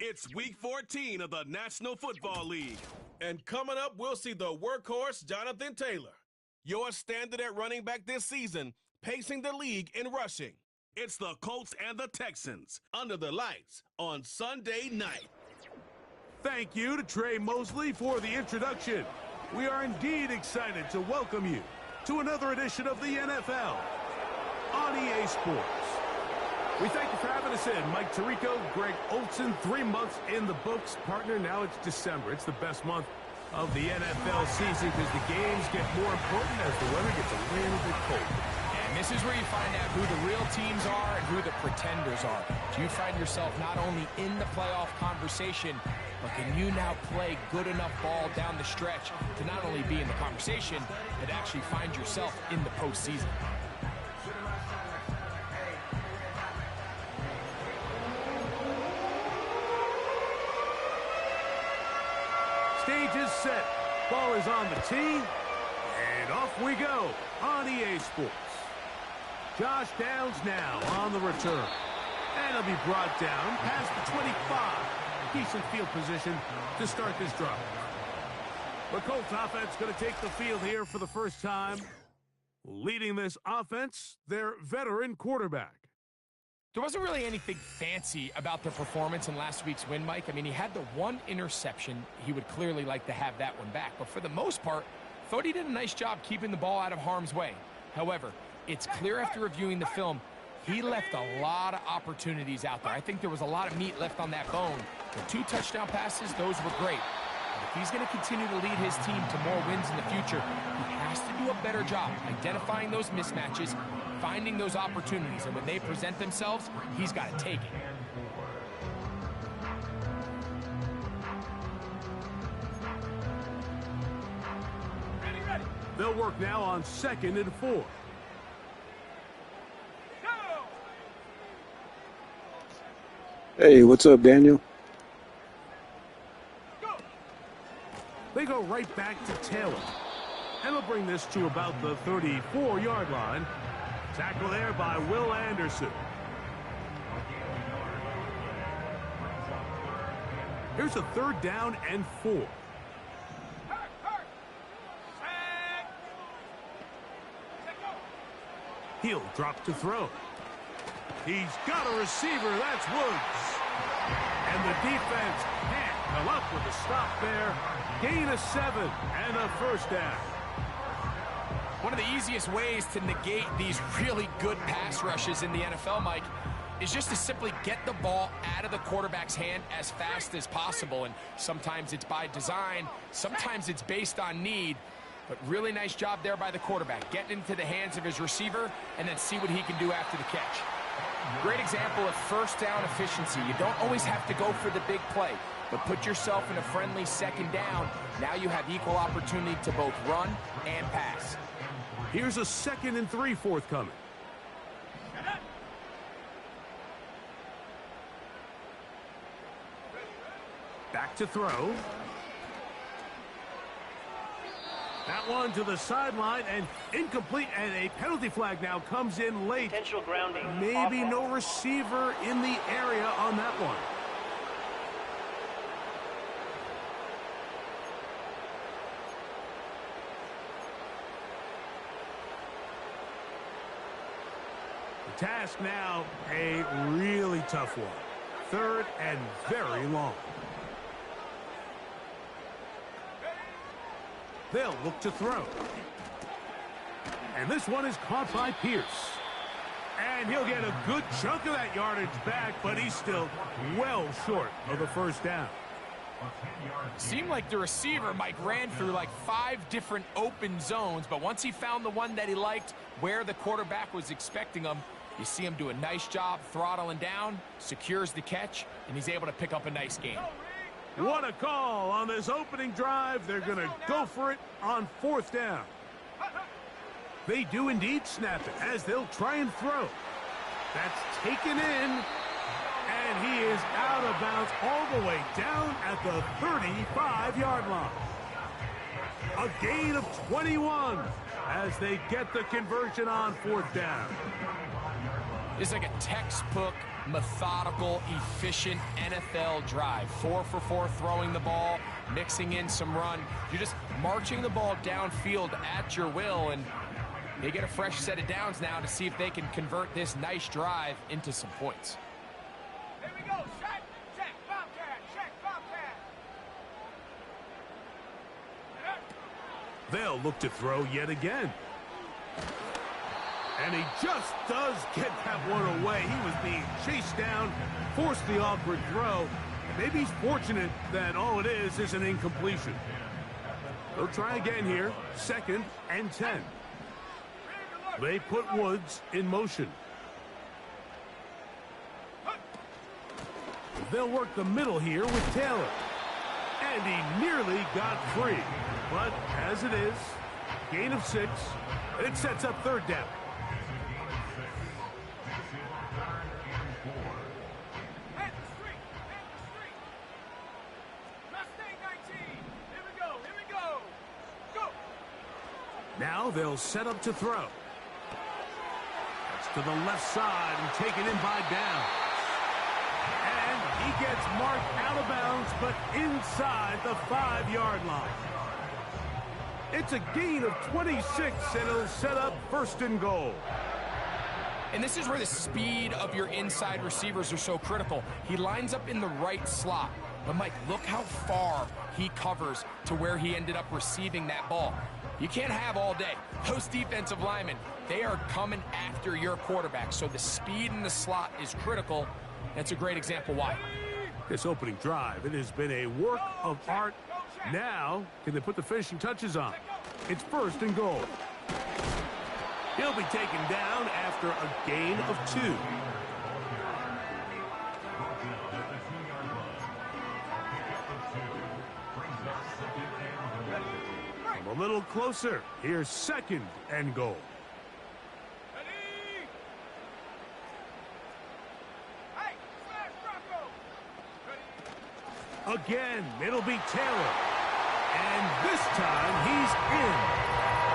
It's Week 14 of the National Football League. And coming up, we'll see the workhorse Jonathan Taylor, your standard at running back this season, pacing the league in rushing. It's the Colts and the Texans under the lights on Sunday night. Thank you to Trey Mosley for the introduction. We are indeed excited to welcome you to another edition of the NFL on EA Sports. We thank you for having us in. Mike Tirico, Greg Olson, 3 months in the books. Partner, now it's December. It's the best month of the NFL season because the games get more important as the weather gets a little bit colder. And this is where you find out who the real teams are and who the pretenders are. So you find yourself not only in the playoff conversation, but can you now play good enough ball down the stretch to not only be in the conversation, but actually find yourself in the postseason. Stage is set. Ball is on the tee. And off we go on EA Sports. Josh Downs now on the return. And he'll be brought down past the 25. Decent field position to start this drive. The Colts offense going to take the field here for the first time. Leading this offense, their veteran quarterback. There wasn't really anything fancy about their performance in last week's win, Mike. I mean, he had the one interception. He would clearly like to have that one back. But for the most part, thought he did a nice job keeping the ball out of harm's way. However, it's clear after reviewing the film, he left a lot of opportunities out there. I think there was a lot of meat left on that bone. The 2 touchdown passes, those were great. But if he's going to continue to lead his team to more wins in the future, he has to do a better job identifying those mismatches, finding those opportunities, and when they present themselves, he's got to take it. Ready. They'll work now on 2nd and 4. Hey, what's up, Daniel? They go right back to Taylor. And they'll bring this to about the 34-yard line. Tackle there by Will Anderson. Here's a 3rd down and 4. He'll drop to throw. He's got a receiver. That's Woods. And the defense can't come up with a stop there. Gain of 7 and a first down. One of the easiest ways to negate these really good pass rushes in the NFL, Mike, is just to simply get the ball out of the quarterback's hand as fast as possible. And sometimes it's by design, sometimes it's based on need. But really nice job there by the quarterback, getting into the hands of his receiver and then see what he can do after the catch. Great example of first down efficiency. You don't always have to go for the big play, but put yourself in a friendly 2nd down. Now you have equal opportunity to both run and pass. Here's a 2nd and 3 forthcoming. Back to throw. That one to the sideline and incomplete, and a penalty flag now comes in late. Potential grounding. Maybe no receiver in the area on that one. The task now, a really tough one. 3rd and very long. They'll look to throw. And this one is caught by Pierce. And he'll get a good chunk of that yardage back, but he's still well short of the first down. Seemed like the receiver, Mike, ran through like 5 different open zones, but once he found the one that he liked, where the quarterback was expecting him, you see him do a nice job throttling down, secures the catch, and he's able to pick up a nice gain. What a call on this opening drive. They're going to go for it on 4th down. They do indeed snap it as they'll try and throw. That's taken in, and he is out of bounds all the way down at the 35-yard line. A gain of 21 as they get the conversion on 4th down. This is like a textbook, methodical, efficient NFL drive. 4 for 4 throwing the ball, mixing in some run. You're just marching the ball downfield at your will, and they get a fresh set of downs now to see if they can convert this nice drive into some points. Here we go. Check, Bobcat. They'll look to throw yet again. And he just does get that one away. He was being chased down, forced the awkward throw. Maybe he's fortunate that all it is an incompletion. They'll try again here. 2nd and 10. They put Woods in motion. They'll work the middle here with Taylor. And he nearly got free. But as it is, gain of 6. It sets up 3rd down. Now they'll set up to throw. That's to the left side and taken in by Down. And he gets marked out of bounds, but inside the 5-yard line. It's a gain of 26, and it'll set up 1st and goal. And this is where the speed of your inside receivers are so critical. He lines up in the right slot. But, Mike, look how far he covers to where he ended up receiving that ball. You can't have all day. Those defensive linemen, they are coming after your quarterback. So the speed in the slot is critical. That's a great example why. This opening drive, it has been a work of art. Now, can they put the finishing touches on? It's 1st and goal. He'll be taken down after a gain of 2. A little closer. Here's 2nd and goal. Again, it'll be Taylor. And this time he's in.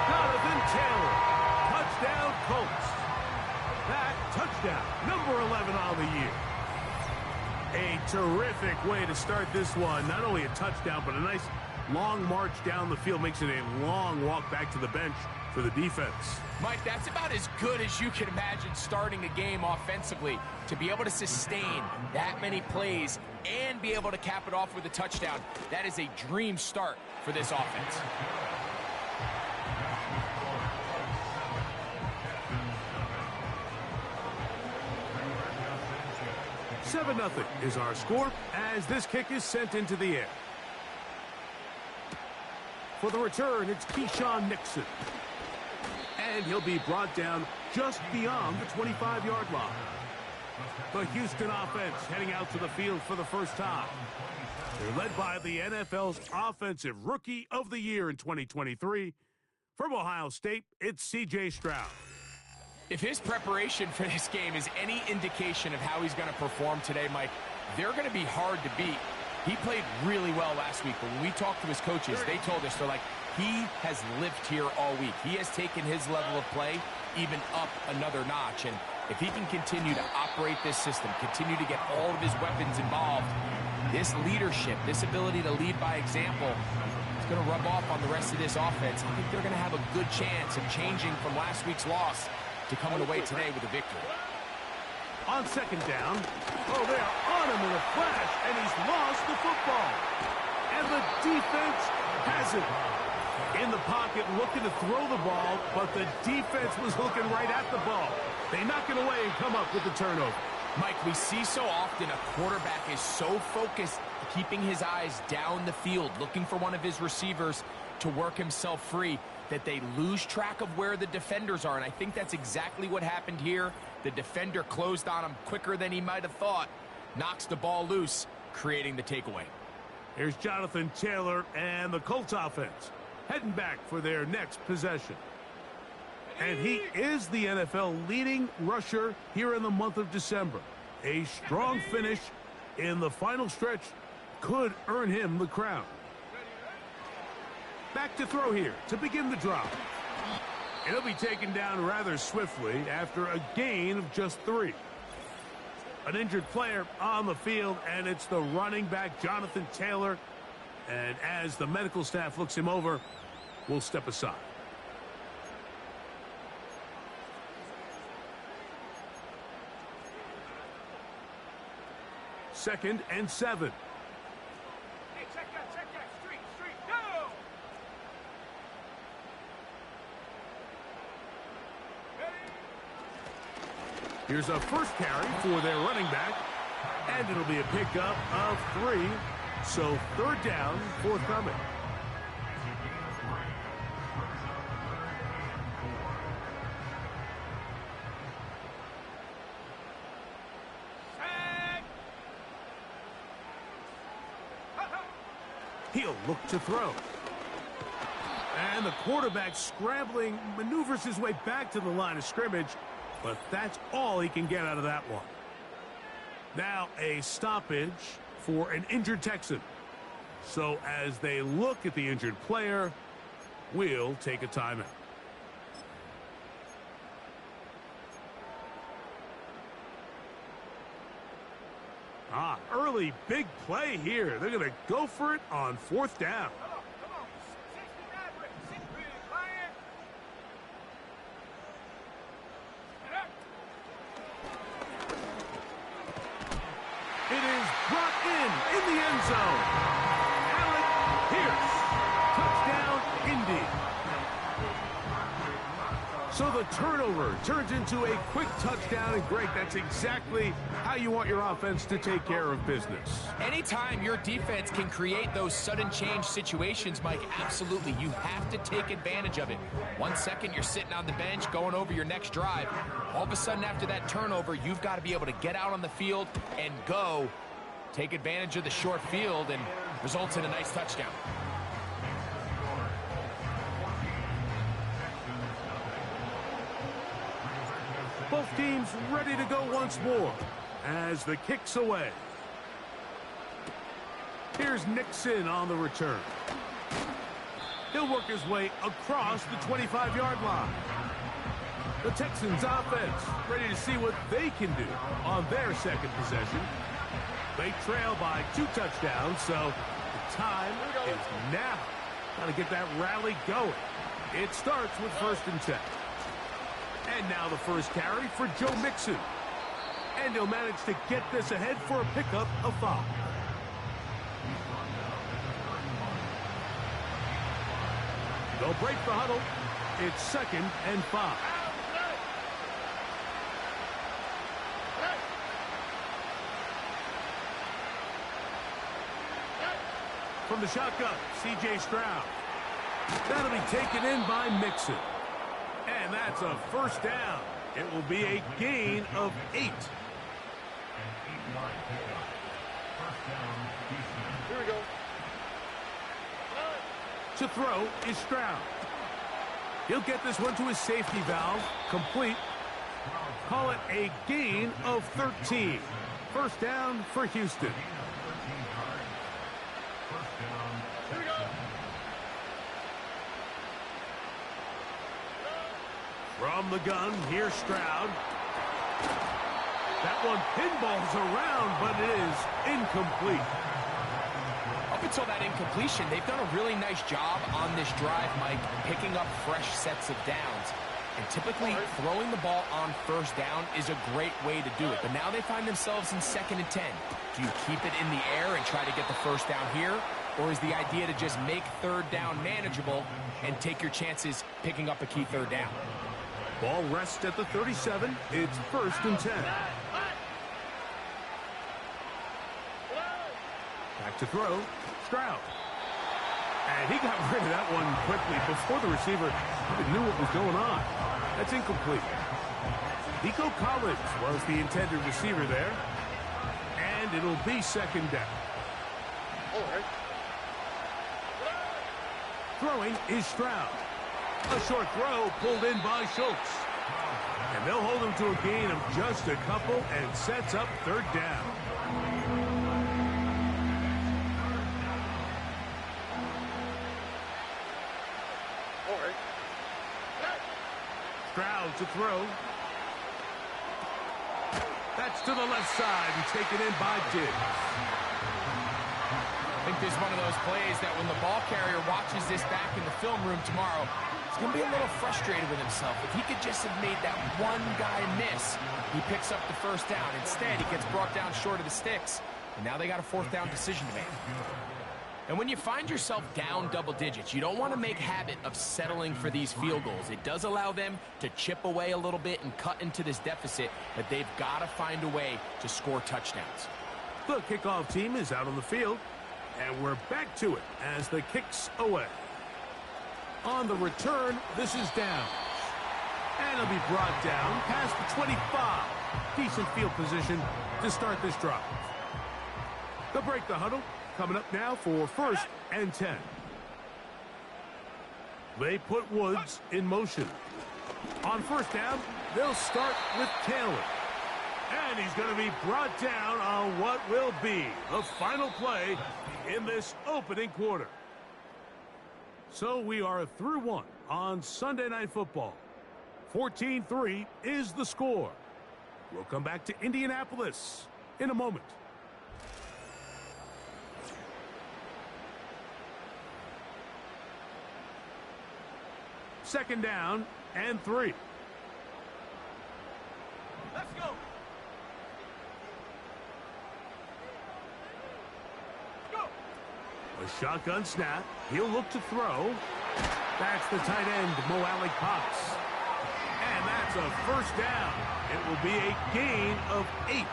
Jonathan Taylor. Touchdown, Colts. That touchdown, number 11 on the year. A terrific way to start this one. Not only a touchdown, but a nice long march down the field. Makes it a long walk back to the bench for the defense. Mike, that's about as good as you can imagine starting a game offensively. To be able to sustain that many plays and be able to cap it off with a touchdown, that is a dream start for this offense. Seven 0 is our score as this kick is sent into the air. For the return, it's Keyshawn Nixon. And he'll be brought down just beyond the 25-yard line. The Houston offense heading out to the field for the first time. They're led by the NFL's Offensive Rookie of the Year in 2023. From Ohio State, it's C.J. Stroud. If his preparation for this game is any indication of how he's going to perform today, Mike, they're going to be hard to beat. He played really well last week, but when we talked to his coaches, they told us, they're like, he has lived here all week. He has taken his level of play even up another notch. And if he can continue to operate this system, continue to get all of his weapons involved, this leadership, this ability to lead by example, it's going to rub off on the rest of this offense. I think they're going to have a good chance of changing from last week's loss to coming away today with a victory. On 2nd down, they're on him in a flash, and he's lost the football. And the defense has it. In the pocket, looking to throw the ball, but the defense was looking right at the ball. They knock it away and come up with the turnover. Mike, we see so often a quarterback is so focused, keeping his eyes down the field, looking for one of his receivers to work himself free, that they lose track of where the defenders are. And I think that's exactly what happened here. The defender closed on him quicker than he might have thought, knocks the ball loose, creating the takeaway. Here's Jonathan Taylor and the Colts offense heading back for their next possession. And he is the NFL leading rusher here in the month of December. A strong finish in the final stretch could earn him the crown. Back to throw here to begin the drive. And he'll be taken down rather swiftly after a gain of just 3. An injured player on the field, and it's the running back, Jonathan Taylor. And as the medical staff looks him over, we'll step aside. Second and 7. Hey, check that, street, go! Here's a first carry for their running back, and it'll be a pickup of 3. So 3rd down forthcoming. He'll look to throw. And the quarterback scrambling, maneuvers his way back to the line of scrimmage, but that's all he can get out of that one. Now a stoppage for an injured Texan. So as they look at the injured player, we'll take a timeout. Early big play here. They're going to go for it on 4th down. Come on. 69, sit pretty, client. It is brought in the end zone. Alec Pierce. Touchdown, Indy. So the turnover turns into a quick touchdown, and Greg, that's exactly how you want your offense to take care of business. Anytime your defense can create those sudden change situations, Mike, absolutely, you have to take advantage of it. 1 second, you're sitting on the bench, going over your next drive. All of a sudden, after that turnover, you've got to be able to get out on the field and go. Take advantage of the short field, and results in a nice touchdown. Both teams ready to go once more as the kick's away. Here's Nixon on the return. He'll work his way across the 25-yard line. The Texans offense ready to see what they can do on their second possession. They trail by 2 touchdowns, so the time is now. Got to get that rally going. It starts with 1st and 10. And now the first carry for Joe Mixon. And he'll manage to get this ahead for a pickup of 5. They'll break the huddle. It's 2nd and 5. From the shotgun, C.J. Stroud. That'll be taken in by Mixon. And that's a 1st down. It will be a gain of 8. Here we go. To throw is Stroud. He'll get this one to his safety valve. Complete. Call it a gain of 13. 1st down for Houston. Here we go. From the gun, here's Stroud. That one pinballs around, but it is incomplete. Up until that incompletion, they've done a really nice job on this drive, Mike, picking up fresh sets of downs. And typically, throwing the ball on 1st down is a great way to do it. But now they find themselves in 2nd and 10. Do you keep it in the air and try to get the 1st down here? Or is the idea to just make 3rd down manageable and take your chances picking up a key 3rd down? Ball rests at the 37. It's 1st and 10. Back to throw. Stroud. And he got rid of that one quickly before the receiver even knew what was going on. That's incomplete. Nico Collins was the intended receiver there. And it'll be 2nd down. All right. Throwing is Stroud. A short throw pulled in by Schultz. And they'll hold him to a gain of just a couple and sets up 3rd down. All right. to throw. That's to the left side and taken in by Diggs. I think this is one of those plays that when the ball carrier watches this back in the film room tomorrow, he's going to be a little frustrated with himself. If he could just have made that one guy miss, he picks up the first down. Instead, he gets brought down short of the sticks, and now they got a fourth down decision to make. And when you find yourself down double digits, you don't want to make habit of settling for these field goals. It does allow them to chip away a little bit and cut into this deficit, but they've got to find a way to score touchdowns. The kickoff team is out on the field, and we're back to it as the kick's away. On the return, this is down. And it'll be brought down past the 25. Decent field position to start this drive. They'll break the huddle. Coming up now for 1st and 10. They put Woods in motion. On 1st down, they'll start with Taylor. And he's going to be brought down on what will be the final play in this opening quarter. So we are through one on Sunday Night Football. 14-3 is the score. We'll come back to Indianapolis in a moment. Second down and 3. Let's go. Go. A shotgun snap. He'll look to throw. That's the tight end, Mo Alley-Cox. And that's a first down. It will be a gain of 8.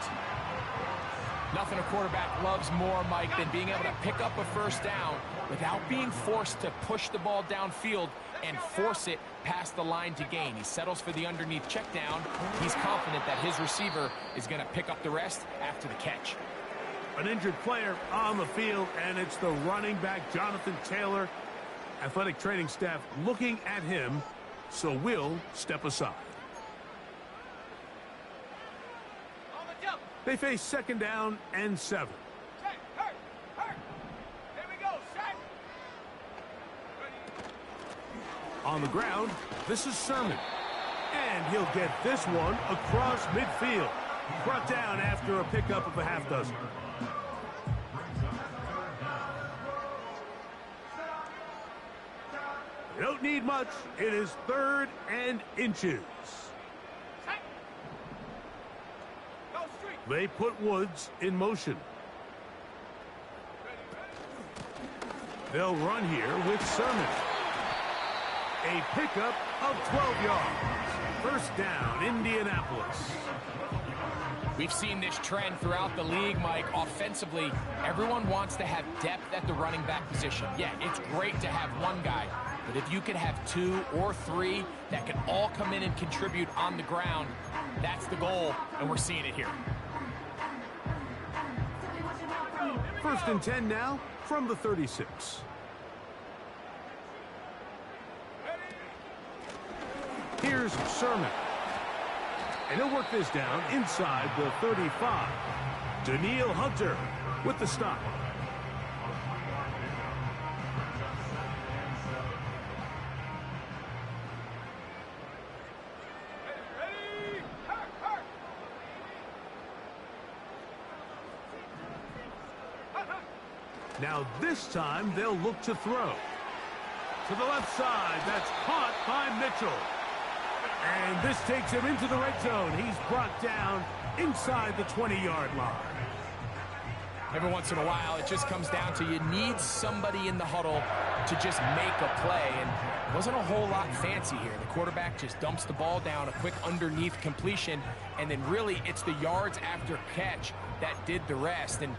Nothing a quarterback loves more, Mike, than being able to pick up a first down without being forced to push the ball downfield and force it past the line to gain. He settles for the underneath check down. He's confident that his receiver is going to pick up the rest after the catch. An injured player on the field, and it's the running back, Jonathan Taylor. Athletic training staff looking at him, so we'll step aside. On the jump. They face second down and 7. Check. Hurt. Here we go. Set. Ready. On the ground, this is Sermon. And he'll get this one across midfield. Brought down after a pickup of a half dozen. You don't need much. It is 3rd and inches. Set. Go street. They put Woods in motion. They'll run here with Sermon. A pickup of 12 yards. First down, Indianapolis. We've seen this trend throughout the league, Mike. Offensively, everyone wants to have depth at the running back position. Yeah, it's great to have one guy, but if you could have 2 or 3 that can all come in and contribute on the ground, that's the goal, and we're seeing it here. 1st and 10 now from the 36. Here's Sermon. And he'll work this down inside the 35. Daniil Hunter with the stop. Ready. Hurt. Now this time they'll look to throw. To the left side, that's caught by Mitchell. And this takes him into the red zone. He's brought down inside the 20-yard line. Every once in a while, it just comes down to you need somebody in the huddle to just make a play. And it wasn't a whole lot fancy here. The quarterback just dumps the ball down, a quick underneath completion, and then really it's the yards after catch that did the rest. And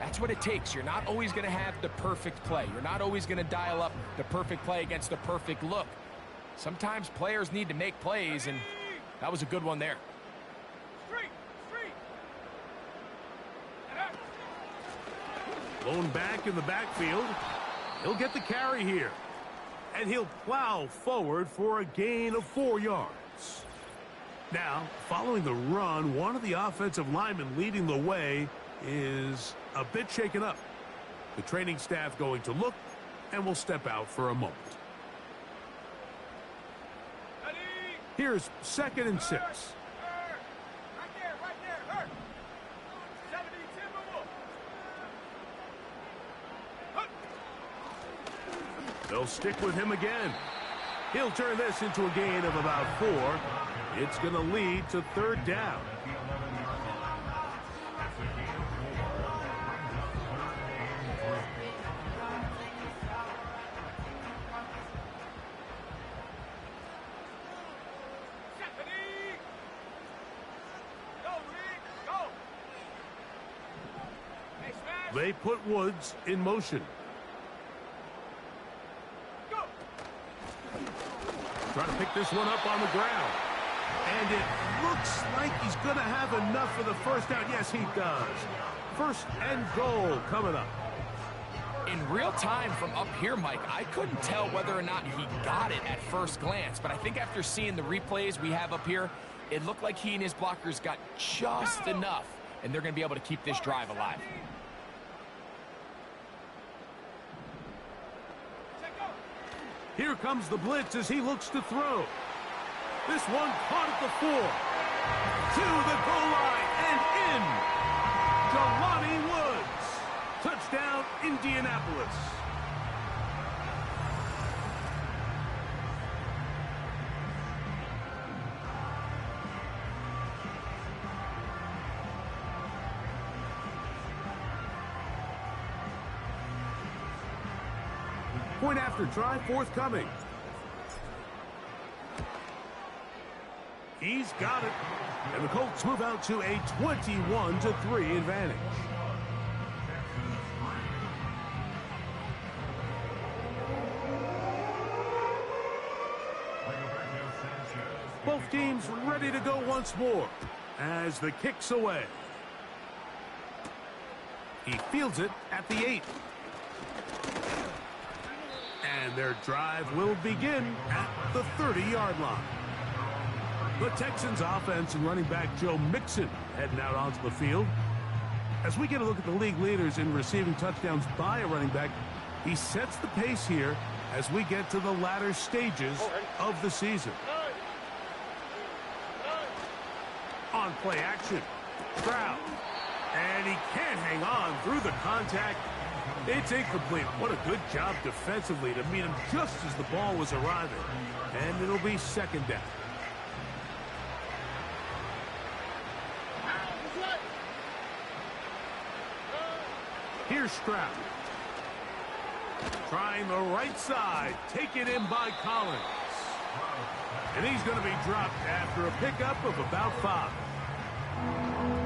that's what it takes. You're not always going to have the perfect play. You're not always going to dial up the perfect play against the perfect look. Sometimes players need to make plays, and that was a good one there. Street. Blown back in the backfield. He'll get the carry here. And he'll plow forward for a gain of 4 yards. Now, following the run, one of the offensive linemen leading the way is a bit shaken up. The training staff going to look, and will step out for a moment. Ready. Here's 2nd and 6. Right there, hurt. 70, Timberwolf. They'll stick with him again. He'll turn this into a gain of about 4. It's going to lead to 3rd down. They put Woods in motion. Trying to pick this one up on the ground. And it looks like he's going to have enough for the first down. Yes, he does. 1st and goal coming up. In real time from up here, Mike, I couldn't tell whether or not he got it at first glance. But I think after seeing the replays we have up here, it looked like he and his blockers got just enough. And they're going to be able to keep this drive alive. Here comes the blitz as he looks to throw. This one caught at the 4. To the goal line and in. Jelani Woods. Touchdown, Indianapolis. Point after try forthcoming. He's got it. And the Colts move out to a 21-3 advantage. Both teams ready to go once more as the kick's away. He fields it at the 8. And their drive will begin at the 30-yard line. The Texans offense and running back Joe Mixon heading out onto the field. As we get a look at the league leaders in receiving touchdowns by a running back, he sets the pace here as we get to the latter stages of the season. On play action, Stroud. And he can't hang on through the contact. It's incomplete. What a good job defensively to meet him just as the ball was arriving. And it'll be 2nd down. Here's Stroud. Trying the right side. Taken in by Collins. And he's going to be dropped after a pickup of about 5.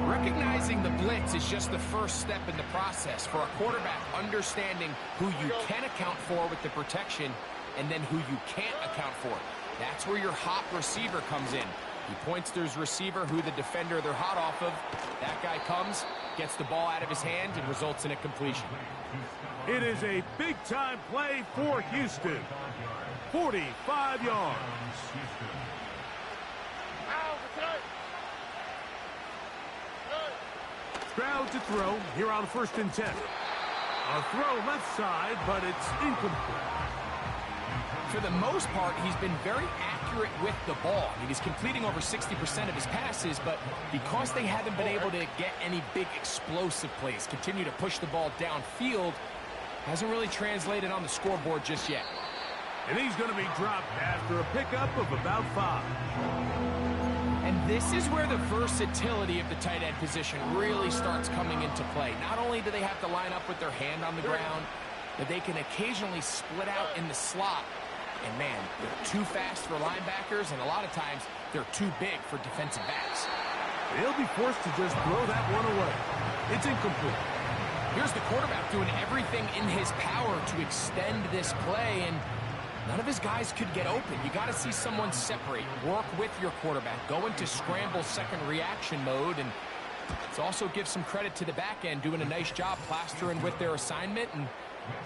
Recognizing the blitz is just the first step in the process for a quarterback, understanding who you can account for with the protection and then who you can't account for. That's where your hot receiver comes in. He points to his receiver, who the defender they're hot off of. That guy comes, gets the ball out of his hand, and results in a completion. It is a big-time play for Houston. 45 yards. Stroud to throw here on 1st and 10. A throw left side, but it's incomplete. For the most part, he's been very accurate with the ball. I mean, he's completing over 60% of his passes, but because they haven't been able to get any big explosive plays, continue to push the ball downfield, hasn't really translated on the scoreboard just yet. And he's going to be dropped after a pickup of about 5. And this is where the versatility of the tight end position really starts coming into play. Not only do they have to line up with their hand on the ground, but they can occasionally split out in the slot. And man, they're too fast for linebackers, and a lot of times they're too big for defensive backs. They'll be forced to just throw that one away. It's incomplete. Here's the quarterback doing everything in his power to extend this play, and none of his guys could get open. You got to see someone separate, work with your quarterback, go into scramble second reaction mode, and let's also give some credit to the back end doing a nice job plastering with their assignment, and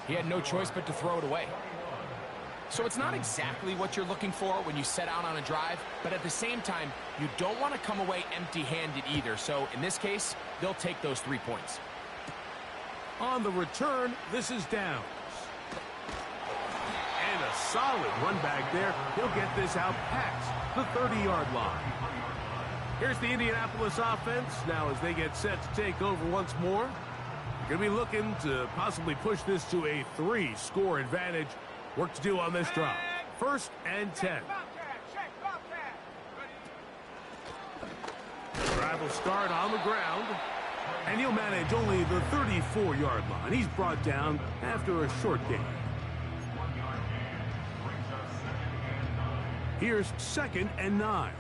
he had no choice but to throw it away. So it's not exactly what you're looking for when you set out on a drive, but at the same time, you don't want to come away empty-handed either. So in this case, they'll take those 3 points. On the return, this is Downs. And a solid run back there. He'll get this out packed. the 30-yard line. Here's the Indianapolis offense now as they get set to take over once more. Going to be looking to possibly push this to a 3-score advantage. Work to do on this drive. 1st and 10. Drive will start on the ground. And he'll manage only the 34-yard line. He's brought down after a short gain. Here's 2nd and 9.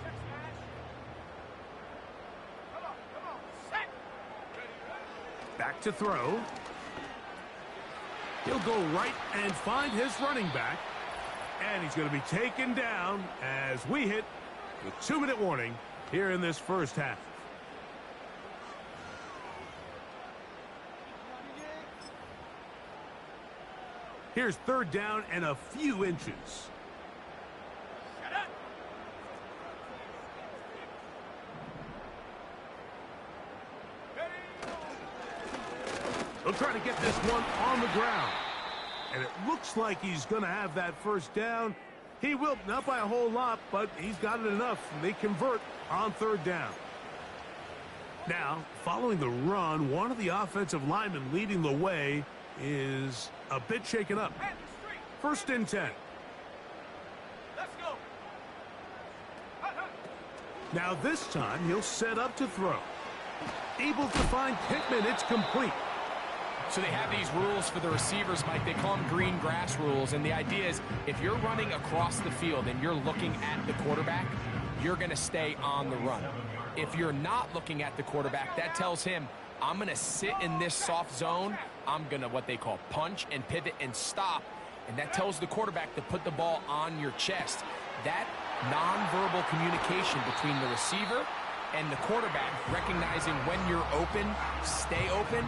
Back to throw. He'll go right and find his running back. And he's going to be taken down as we hit the 2-minute warning here in this first half. Here's 3rd down and a few inches. He'll try to get this one on the ground. And it looks like he's going to have that 1st down. He will, not by a whole lot, but he's got it enough. They convert on 3rd down. Now, following the run, one of the offensive linemen leading the way is a bit shaken up. 1st and 10. Let's go. Now this time, he'll set up to throw. Able to find Pittman. It's complete. So they have these rules for the receivers, Mike. They call them green grass rules. And the idea is if you're running across the field and you're looking at the quarterback, you're going to stay on the run. If you're not looking at the quarterback, that tells him, I'm going to sit in this soft zone. I'm going to what they call punch and pivot and stop. And that tells the quarterback to put the ball on your chest. That nonverbal communication between the receiver and the quarterback, recognizing when you're open, stay open,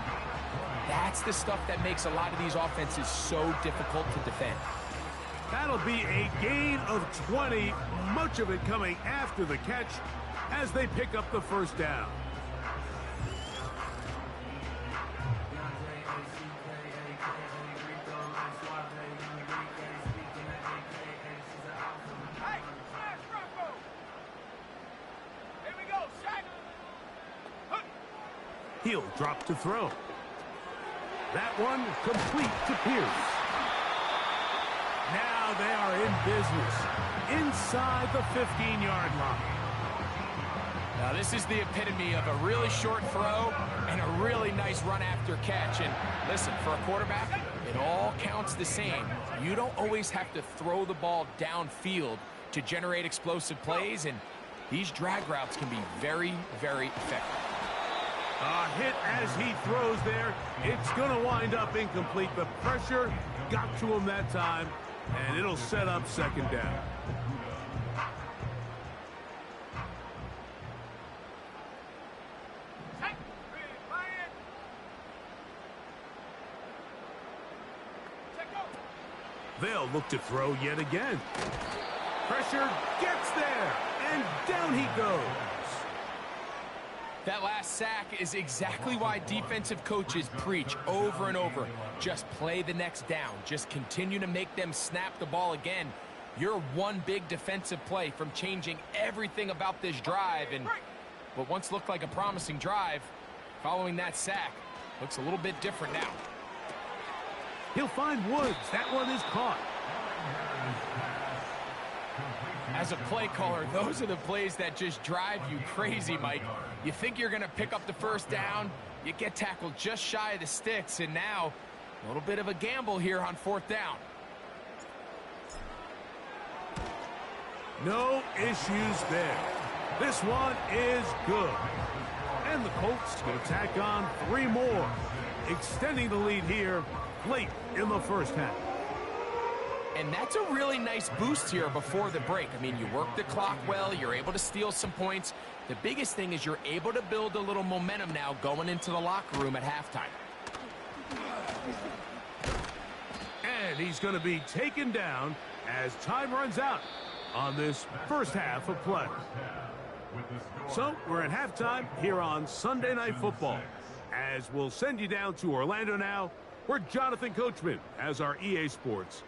that's the stuff that makes a lot of these offenses so difficult to defend. That'll be a gain of 20, much of it coming after the catch as they pick up the 1st down. He'll drop to throw. That one complete to Pierce. Now they are in business inside the 15-yard line. Now this is the epitome of a really short throw and a really nice run after catch. And listen, for a quarterback, it all counts the same. You don't always have to throw the ball downfield to generate explosive plays, and these drag routes can be very, very effective. A hit as he throws there. It's going to wind up incomplete. The pressure got to him that time, and it'll set up 2nd down. They'll look to throw yet again. Pressure gets there, and down he goes. That last sack is exactly why defensive coaches preach over and over. Just play the next down. Just continue to make them snap the ball again. You're one big defensive play from changing everything about this drive. And what once looked like a promising drive, following that sack, looks a little bit different now. He'll find Woods. That one is caught. As a play caller, those are the plays that just drive you crazy, Mike. You think you're going to pick up the 1st down, you get tackled just shy of the sticks, and now a little bit of a gamble here on 4th down. No issues there. This one is good. And the Colts going to tack on 3 more, extending the lead here late in the first half. And that's a really nice boost here before the break. I mean, you work the clock well, you're able to steal some points. The biggest thing is you're able to build a little momentum now going into the locker room at halftime. And he's going to be taken down as time runs out on this first half of play. So we're at halftime here on Sunday Night Football. As we'll send you down to Orlando now, where Jonathan Coachman has our EA Sports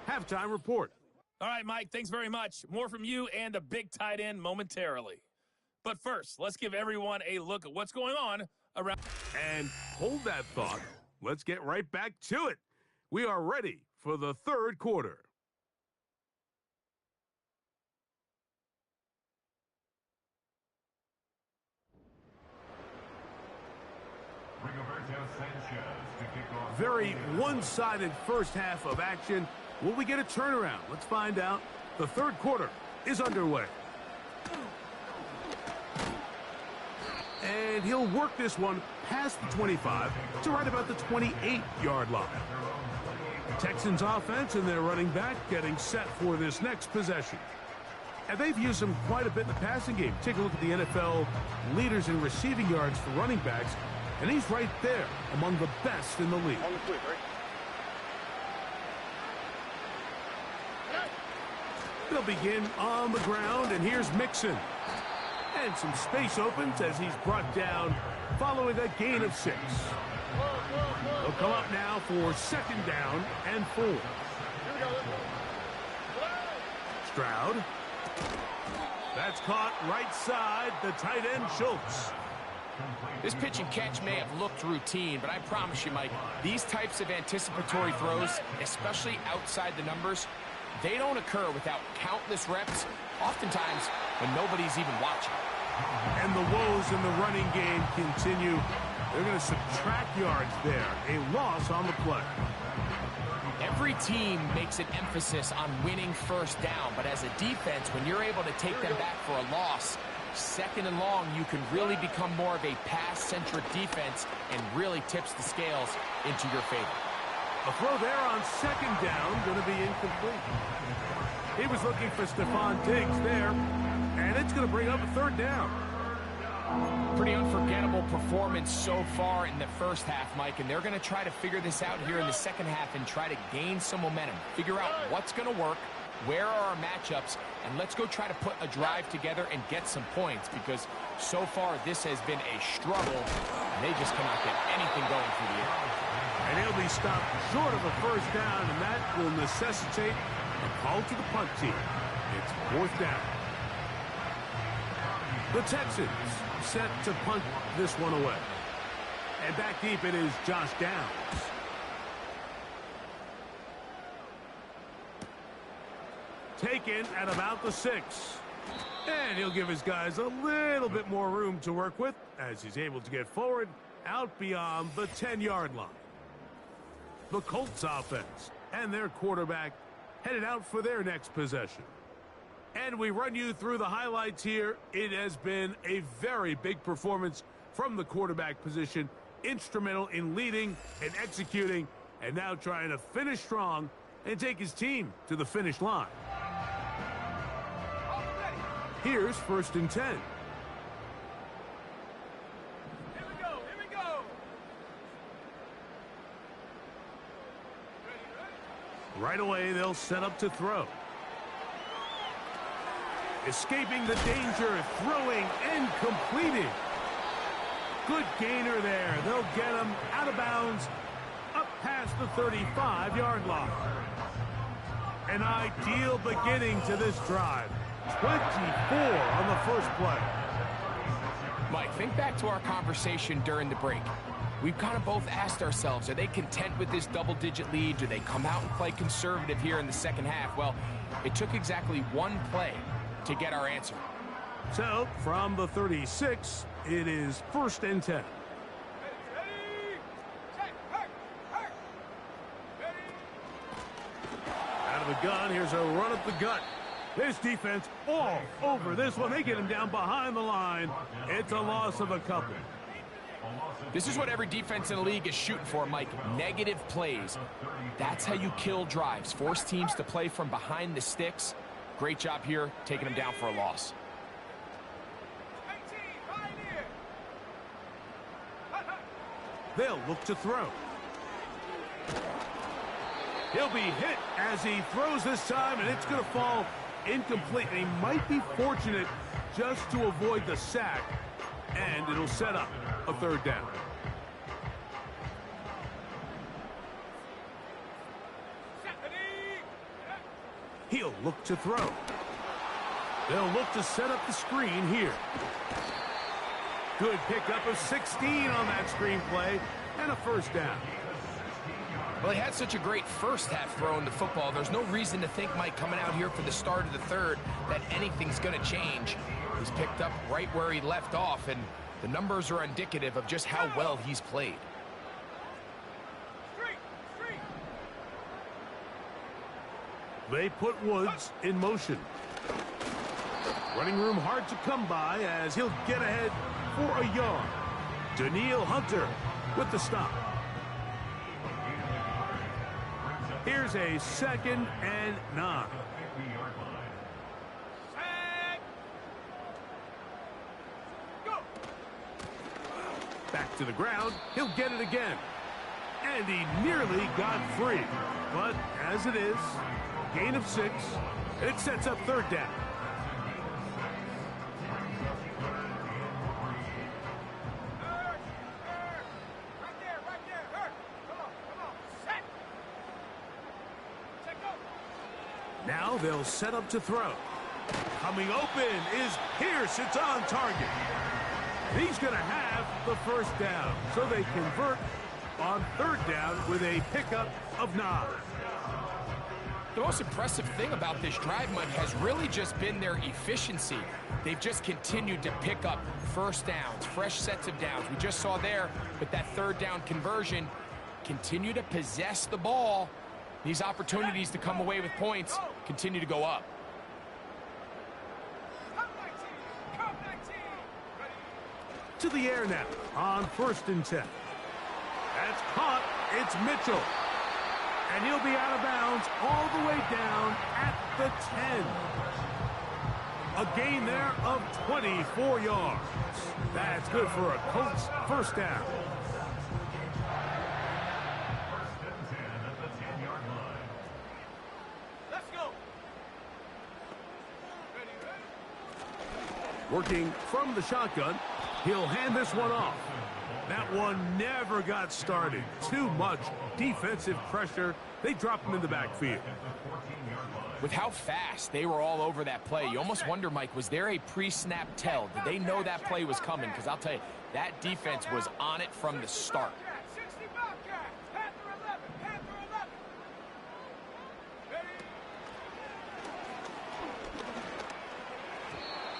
Halftime Report. All right, Mike, thanks very much. More from you and a big tight end momentarily. But first, let's give everyone a look at what's going on around. And hold that thought. Let's get right back to it. We are ready for the third quarter. Very one-sided first half of action. Will we get a turnaround? Let's find out. The third quarter is underway. And he'll work this one past the 25 to right about the 28-yard line. Texans offense and their running back getting set for this next possession. And they've used him quite a bit in the passing game. Take a look at the NFL leaders in receiving yards for running backs, and he's right there among the best in the league. They'll begin on the ground, and here's Mixon. And some space opens as he's brought down following a gain of 6. They'll come up now for second down and 4. Stroud. That's caught right side, the tight end Schultz. This pitch and catch may have looked routine, but I promise you, Mike, these types of anticipatory throws, especially outside the numbers, they don't occur without countless reps, oftentimes when nobody's even watching. And the woes in the running game continue. They're going to subtract yards there. A loss on the play. Every team makes an emphasis on winning first down, but as a defense, when you're able to take them back for a loss, second and long, you can really become more of a pass-centric defense and really tips the scales into your favor. A throw there on second down, going to be incomplete. He was looking for Stephon Diggs there, and it's going to bring up a third down. Pretty unforgettable performance so far in the first half, Mike, and they're going to try to figure this out here in the second half and try to gain some momentum, figure out what's going to work, where are our matchups, and let's go try to put a drive together and get some points, because so far this has been a struggle, and they just cannot get anything going through the air. And he'll be stopped short of a first down, and that will necessitate a call to the punt team. It's fourth down. The Texans set to punt this one away. And back deep it is Josh Downs. Taken at about the 6. And he'll give his guys a little bit more room to work with as he's able to get forward out beyond the 10-yard line. The Colts offense and their quarterback headed out for their next possession. And we run you through the highlights here. It has been a very big performance from the quarterback position, instrumental in leading and executing, and now trying to finish strong and take his team to the finish line. Here's 1st and 10. Here we go. Right away, they'll set up to throw. Escaping the danger, throwing and completing. Good gainer there. They'll get him out of bounds, up past the 35-yard line. An ideal beginning to this drive. 24 on the first play. Mike, think back to our conversation during the break. We've kind of both asked ourselves, are they content with this double-digit lead? Do they come out and play conservative here in the second half? Well, it took exactly one play to get our answer. So, from the 36, it is 1st and 10. Ready. Check. Hurt. Ready. Out of the gun, here's a run up the gut. This defense all over this one. They get him down behind the line. It's a loss of a couple. This is what every defense in the league is shooting for, Mike. Negative plays. That's how you kill drives. Force teams to play from behind the sticks. Great job here, taking them down for a loss. 18, right here. They'll look to throw. He'll be hit as he throws this time, and it's going to fall incomplete. And he might be fortunate just to avoid the sack, and it'll set up a third down. He'll look to throw. They'll look to set up the screen here. Good pickup of 16 on that screen play, and a first down. Well, he had such a great first half throwing the football. There's no reason to think, Mike, coming out here for the start of the third, that anything's going to change. He's picked up right where he left off, and the numbers are indicative of just how well he's played. They put Woods in motion. Running room hard to come by as he'll get ahead for a yard. Daniil Hunter with the stop. Here's a 2nd and 9. Back to the ground. He'll get it again. And he nearly got free. But as it is, gain of 6, and it sets up 3rd down. Now they'll set up to throw. Coming open is Pierce. It's on target. He's going to have the first down. So they convert on 3rd down with a pickup of 9. The most impressive thing about this drive, Mike, has really just been their efficiency. They've just continued to pick up first downs, fresh sets of downs. We just saw there with that 3rd down conversion, continue to possess the ball. These opportunities to come away with points continue to go up. To the air now on 1st and 10. That's caught. It's Mitchell. And he'll be out of bounds all the way down at the 10. A gain there of 24 yards. That's good for a Colts first down. Let's go. Working from the shotgun, he'll hand this one off. That one never got started. Too much defensive pressure. They dropped him in the backfield. With how fast they were all over that play, you almost wonder, Mike, was there a pre-snap tell? Did they know that play was coming? Because I'll tell you, that defense was on it from the start.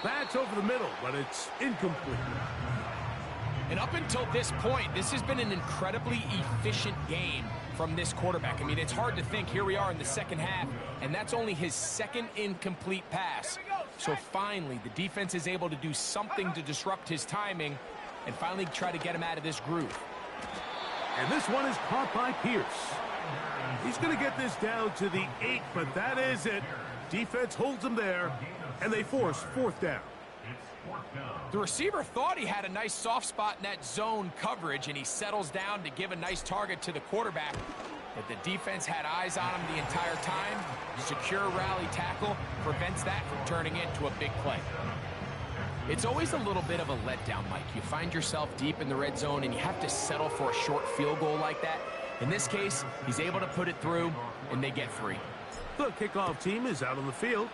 That's over the middle, but it's incomplete. And up until this point, this has been an incredibly efficient game from this quarterback. I mean, it's hard to think. Here we are in the second half, and that's only his 2nd incomplete pass. So finally, the defense is able to do something to disrupt his timing and finally try to get him out of this groove. And this one is caught by Pierce. He's going to get this down to the 8, but that is it. Defense holds him there, and they force 4th down. The receiver thought he had a nice soft spot in that zone coverage, and he settles down to give a nice target to the quarterback. But the defense had eyes on him the entire time. Secure rally tackle prevents that from turning into a big play. It's always a little bit of a letdown, Mike. You find yourself deep in the red zone, and you have to settle for a short field goal like that. In this case, he's able to put it through, and they get free. The kickoff team is out on the field,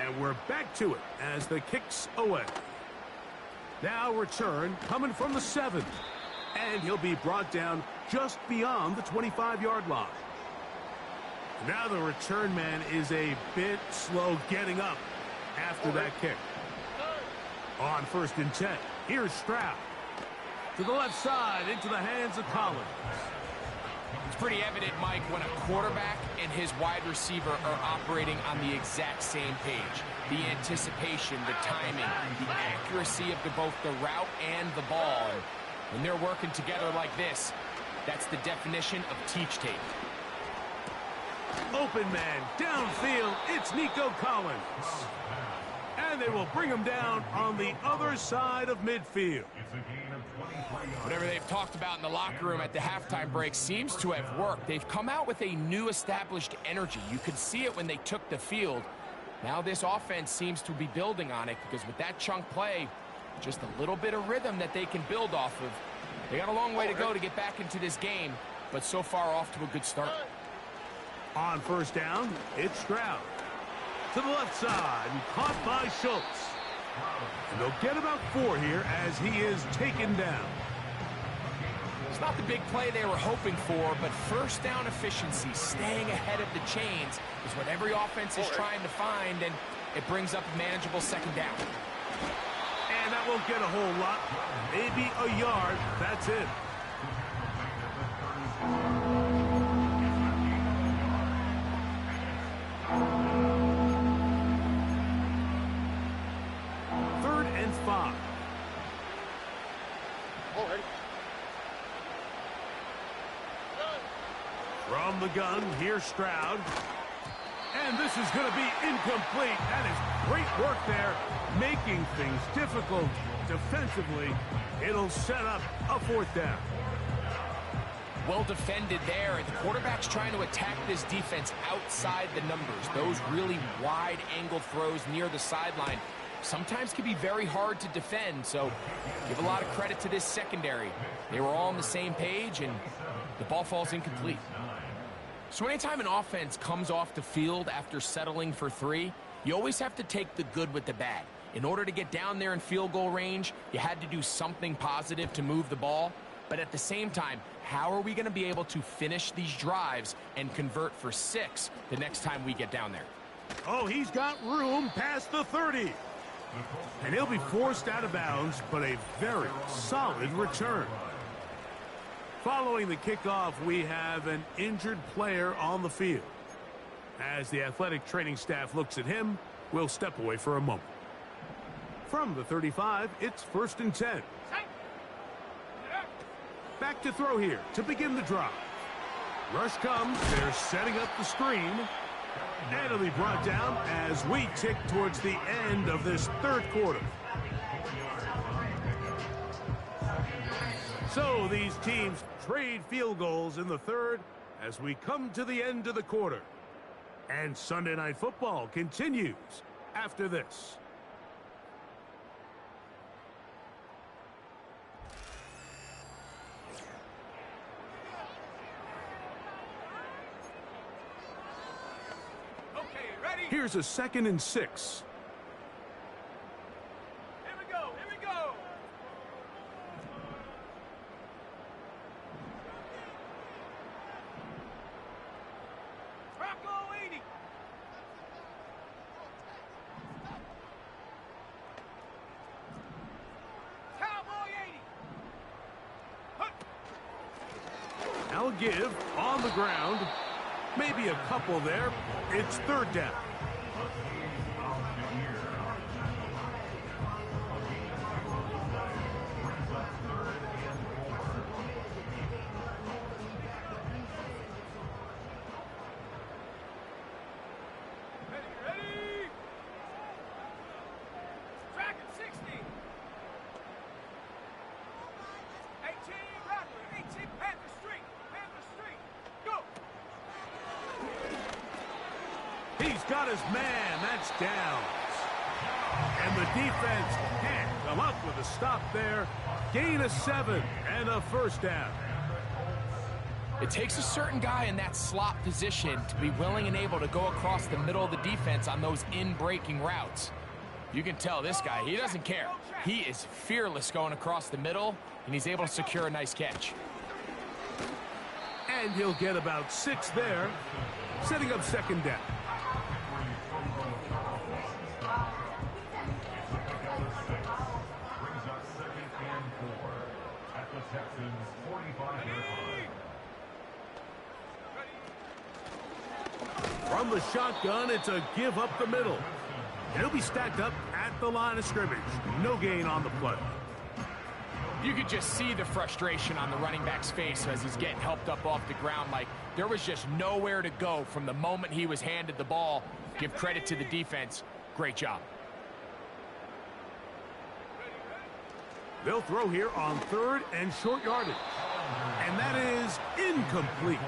and we're back to it as the kick's away. Now return coming from the 7, and he'll be brought down just beyond the 25-yard line. Now the return man is a bit slow getting up after that kick. On 1st and 10, here's Stroud. To the left side, into the hands of Collins. It's pretty evident, Mike, when a quarterback and his wide receiver are operating on the exact same page. The anticipation, the timing, the accuracy of both the route and the ball. And when they're working together like this, that's the definition of teach tape. Open man, downfield, it's Nico Collins. And they will bring him down on the other side of midfield. Whatever they've talked about in the locker room at the halftime break seems to have worked. They've come out with a new established energy. You could see it when they took the field. Now this offense seems to be building on it because with that chunk play, just a little bit of rhythm that they can build off of. They got a long way to go to get back into this game, but so far off to a good start. On 1st down, it's Stroud. to the left side and caught by Schultz. And they'll get about 4 here as he is taken down. It's not the big play they were hoping for, but first down efficiency, staying ahead of the chains, is what every offense is trying to find, and it brings up a manageable second down. And that won't get a whole lot. Maybe a yard. That's it. Third and 5. From the gun, here's Stroud. And this is going to be incomplete. That is great work there, making things difficult defensively. It'll set up a 4th down. Well defended there. The quarterback's trying to attack this defense outside the numbers. Those really wide-angle throws near the sideline sometimes can be very hard to defend, so give a lot of credit to this secondary. They were all on the same page, and the ball falls incomplete. So anytime an offense comes off the field after settling for 3, you always have to take the good with the bad. In order to get down there in field goal range, you had to do something positive to move the ball. But at the same time, how are we going to be able to finish these drives and convert for 6 the next time we get down there? Oh, he's got room past the 30. And he'll be forced out of bounds, but a very solid return. Following the kickoff, we have an injured player on the field. As the athletic training staff looks at him, we'll step away for a moment. From the 35, it's 1st and 10. Back to throw here to begin the drive. Rush comes, they're setting up the screen. And it'll be brought down as we tick towards the end of this 3rd quarter. So these teams trade field goals in the 3rd as we come to the end of the quarter. And Sunday Night Football continues after this. Okay, ready? Here's a 2nd and 6. Here we go, here we go. Rocco 80. Cowboy 80. Hup. I'll give on the ground. Maybe a couple there. It's 3rd down. Ready? Track at 60. 18, Rockland. 18, Panther Street. Panther Street. Go. He's got his man. That's down. And the defense can't come up with a stop there. Gain of 7 and a 1st down. It takes a certain guy in that slot position to be willing and able to go across the middle of the defense on those in-breaking routes. You can tell this guy, he doesn't care. He is fearless going across the middle, and he's able to secure a nice catch. And he'll get about 6 there, setting up 2nd down. Brings up 2nd and 4 at the Texans 45-yard line. From the shotgun, it's a give up the middle. And he'll be stacked up at the line of scrimmage. No gain on the play. You could just see the frustration on the running back's face as he's getting helped up off the ground. Like, there was just nowhere to go from the moment he was handed the ball. Give credit to the defense. Great job. They'll throw here on 3rd and short yardage. And that is incomplete.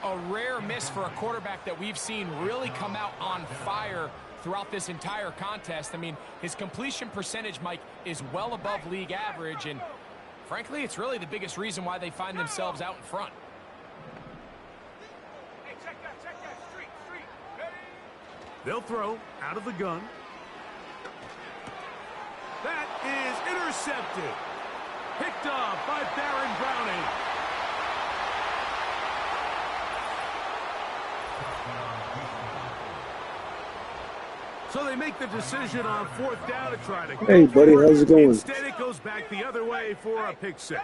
A rare miss for a quarterback that we've seen really come out on fire throughout this entire contest. I mean, his completion percentage, Mike, is well above league average, and frankly, it's really the biggest reason why they find themselves out in front. Hey, check that. Street. Ready? They'll throw out of the gun. That is intercepted. Picked off by Baron Browning. So they make the decision on 4th down to try to go Hey, buddy, for it. how's it going? Instead, it goes back the other way for a pick 6.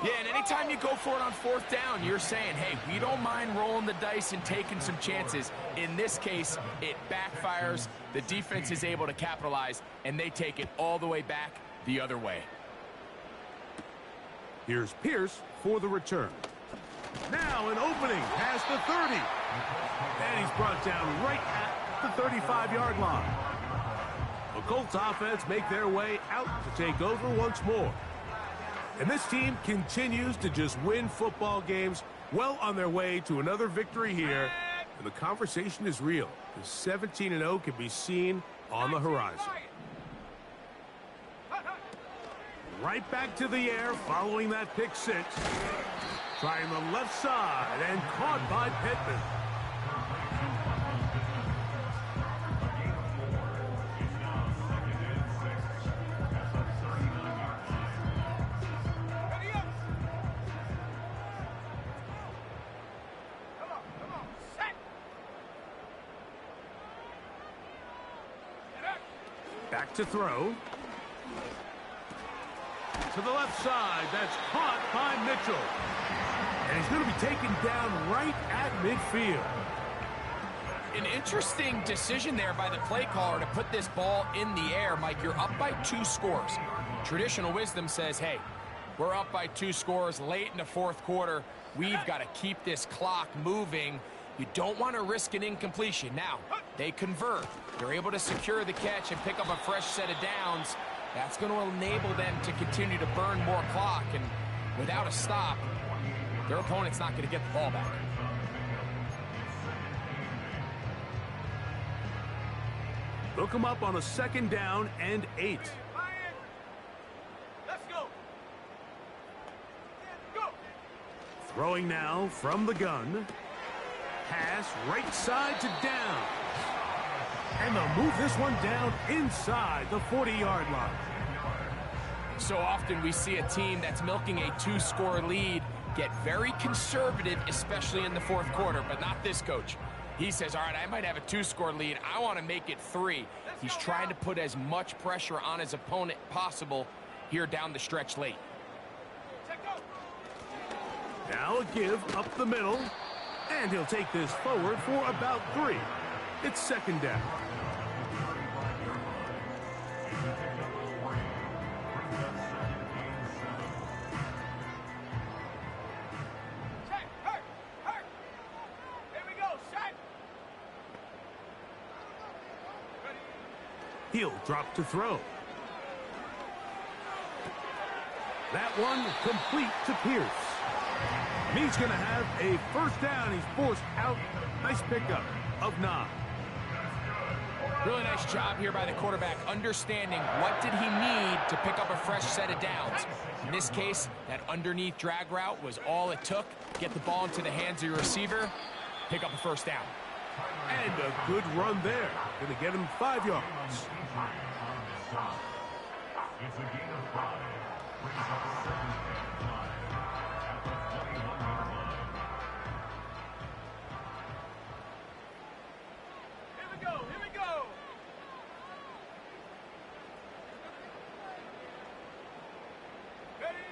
Yeah, and anytime you go for it on 4th down, you're saying, hey, we don't mind rolling the dice and taking some chances. In this case, it backfires. The defense is able to capitalize, and they take it all the way back the other way. Here's Pierce for the return. Now an opening past the 30. And he's brought down right at the 35-yard line. The Colts offense make their way out to take over once more. And this team continues to just win football games, well on their way to another victory here. And the conversation is real. The 17-0 can be seen on the horizon. Right back to the air following that pick 6. Trying the left side and caught by Pittman. Back to throw. To the left side, that's caught by Mitchell. And he's going to be taken down right at midfield. An interesting decision there by the play caller to put this ball in the air. Mike, you're up by 2 scores. Traditional wisdom says, hey, we're up by 2 scores late in the 4th quarter. We've got to keep this clock moving. You don't want to risk an incompletion. Now, they convert. They're able to secure the catch and pick up a fresh set of downs. That's going to enable them to continue to burn more clock. And without a stop, their opponent's not going to get the ball back. Look him up on a 2nd down and 8. Let's go. Go. Throwing now from the gun. Pass right side to down. And they'll move this one down inside the 40-yard line. So often we see a team that's milking a 2-score lead get very conservative, especially in the 4th quarter, but not this coach. He says, all right, I might have a 2-score lead. I want to make it 3. He's trying to put as much pressure on his opponent possible here down the stretch late. Now a give up the middle. And he'll take this forward for about 3. It's 2nd down. Here we go, set. He'll drop to throw. That one complete to Pierce. And he's going to have a 1st down. He's forced out. Nice pickup of 9. Really nice job here by the quarterback, understanding what did he need to pick up a fresh set of downs. In this case, that underneath drag route was all it took. Get the ball into the hands of your receiver, pick up a 1st down. And a good run there. Going to get him 5 yards. It's a gain of 5. Brings up 7th down. At the 21-yard line. Here we go, here we go. Ready?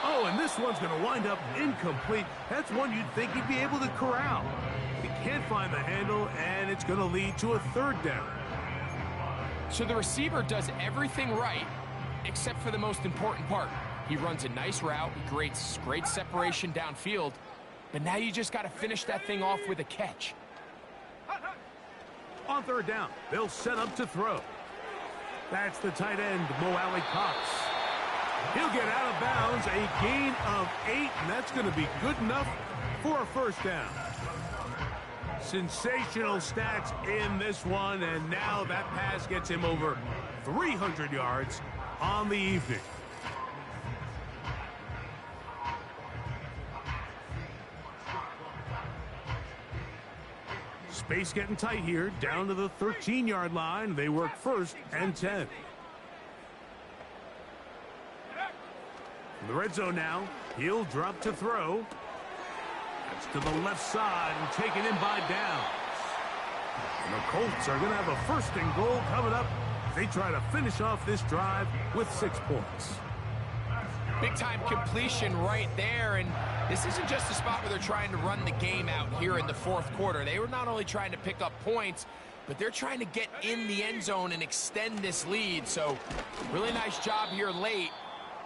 Oh, and this one's going to wind up incomplete. That's one you'd think he'd be able to corral. He can't find the handle, and it's going to lead to a 3rd down. So the receiver does everything right, except for the most important part. He runs a nice route, he creates great separation downfield, but now you just got to finish that thing off with a catch. On 3rd down, they'll set up to throw. That's the tight end, Mo Cox. He'll get out of bounds, a gain of 8, and that's going to be good enough for a 1st down. Sensational stats in this one, and now that pass gets him over 300 yards on the evening. Space getting tight here, down to the 13-yard line. They work 1st and 10. In the red zone now, he'll drop to throw. That's to the left side and taken in by Downs. And the Colts are going to have a 1st and goal coming up. They try to finish off this drive with 6 points. Big-time completion right there, and this isn't just a spot where they're trying to run the game out here in the 4th quarter. They were not only trying to pick up points, but they're trying to get in the end zone and extend this lead. So, really nice job here late.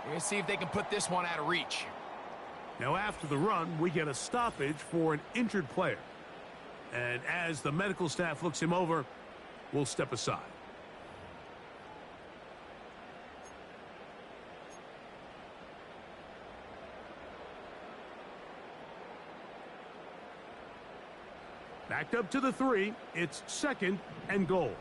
We're going to see if they can put this one out of reach. Now, after the run, we get a stoppage for an injured player. And as the medical staff looks him over, we'll step aside. Backed up to the 3. It's 2nd and goal.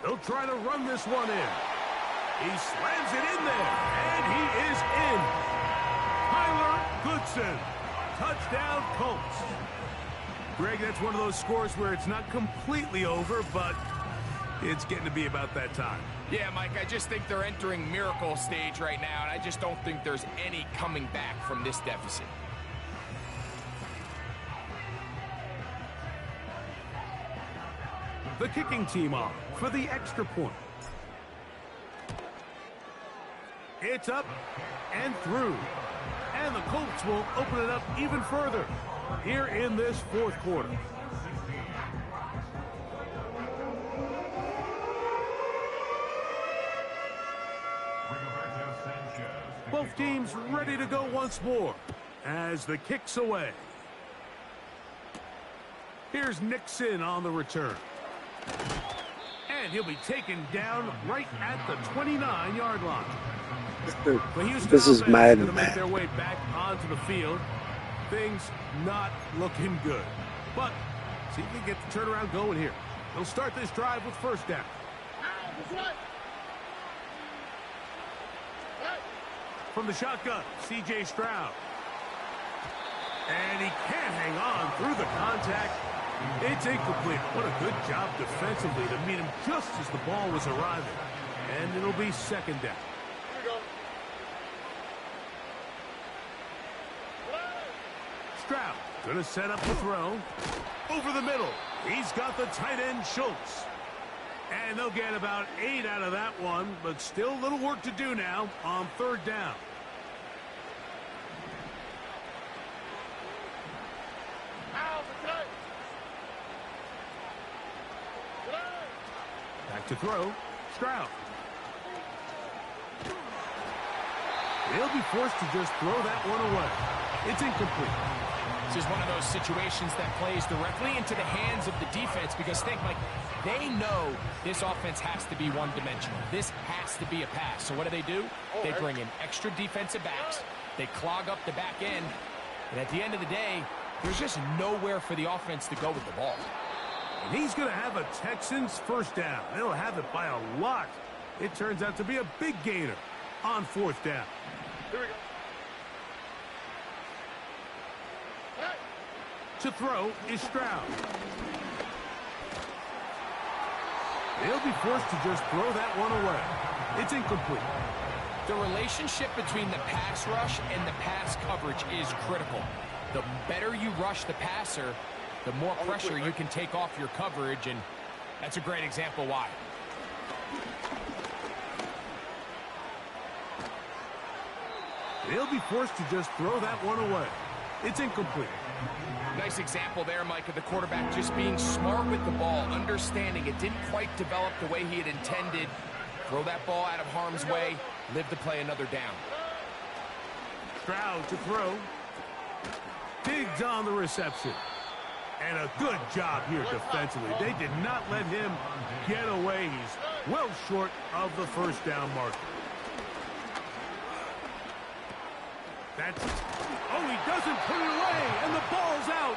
They'll try to run this one in. He slams it in there, and he is in. Tyler Goodson. Touchdown, Colts. Greg, that's one of those scores where it's not completely over, but it's getting to be about that time. Yeah, Mike, I just think they're entering miracle stage right now, and I just don't think there's any coming back from this deficit. The kicking team on for the extra point. It's up and through. And the Colts will open it up even further here in this 4th quarter. Both teams ready to go once more as the kick's away. Here's Nixon on the return. And he'll be taken down right at the 29-yard line. This is Madden, to make their way back onto the field. Things not looking good. But see if they can get the turnaround going here. They'll start this drive with 1st down. From the shotgun, C.J. Stroud. And he can't hang on through the contact. It's incomplete. What a good job defensively to meet him just as the ball was arriving. And it'll be 2nd down. Stroud going to set up the throw. Over the middle. He's got the tight end, Schultz. And they'll get about 8 out of that one, but still a little work to do now on 3rd down. Back to throw. Stroud. They'll be forced to just throw that one away. It's incomplete. This is one of those situations that plays directly into the hands of the defense because think, Mike, they know this offense has to be one-dimensional. This has to be a pass. So what do? They bring in extra defensive backs. They clog up the back end. And at the end of the day, there's just nowhere for the offense to go with the ball. And he's going to have a Texans 1st down. They'll have it by a lot. It turns out to be a big gainer on 4th down. Here we go. To throw is Stroud. They'll be forced to just throw that one away. It's incomplete. The relationship between the pass rush and the pass coverage is critical. The better you rush the passer, the more pressure you can take off your coverage, and that's a great example why. They'll be forced to just throw that one away. It's incomplete. Nice example there, Mike, of the quarterback just being smart with the ball, understanding it didn't quite develop the way he had intended. Throw that ball out of harm's way, live to play another down. Stroud to throw. Diggs on the reception. And a good job here defensively. They did not let him get away. He's well short of the 1st down marker. That's, oh, he doesn't put it away, and the ball's out.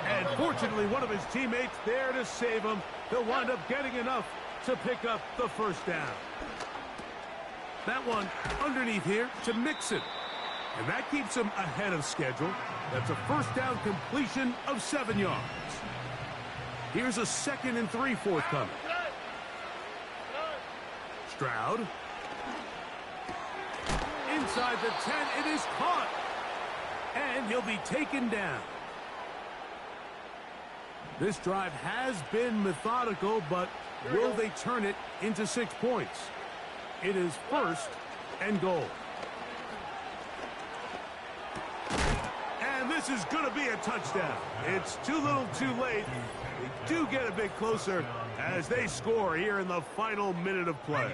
And fortunately, one of his teammates there to save him. They'll wind up getting enough to pick up the 1st down. That one underneath here to Mixon. And that keeps him ahead of schedule. That's a first down completion of 7 yards. Here's a 2nd and 3 forthcoming. Stroud. Inside the 10, it is caught. And he'll be taken down. This drive has been methodical, but will they turn it into 6 points? It is 1st and goal. And this is going to be a touchdown. It's too little too late. They do get a bit closer as they score here in the final minute of play.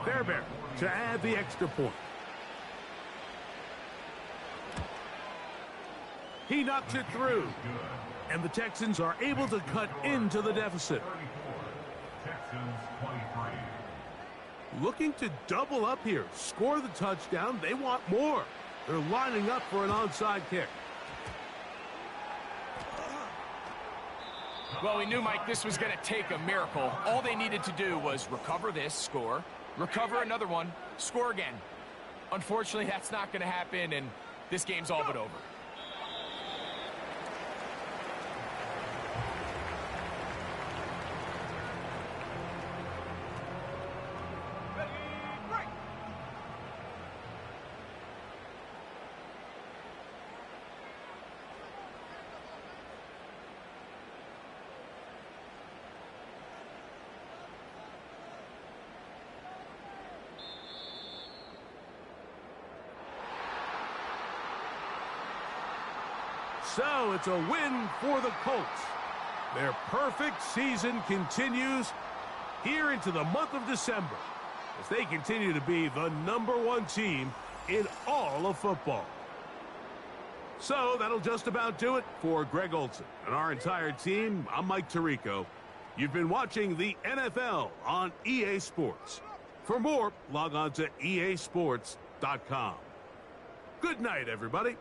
Fairbairn to add the extra point. He knocks it through. And the Texans are able to cut into the deficit. Texans 23. Looking to double up here. Score the touchdown. They want more. They're lining up for an onside kick. Well, we knew, Mike, this was going to take a miracle. All they needed to do was recover this, score, recover another one, score again. Unfortunately, that's not going to happen, and this game's all but over. So it's a win for the Colts. Their perfect season continues here into the month of December as they continue to be the #1 team in all of football. So that'll just about do it for Greg Olson and our entire team. I'm Mike Tirico. You've been watching the NFL on EA Sports. For more, log on to easports.com. Good night, everybody.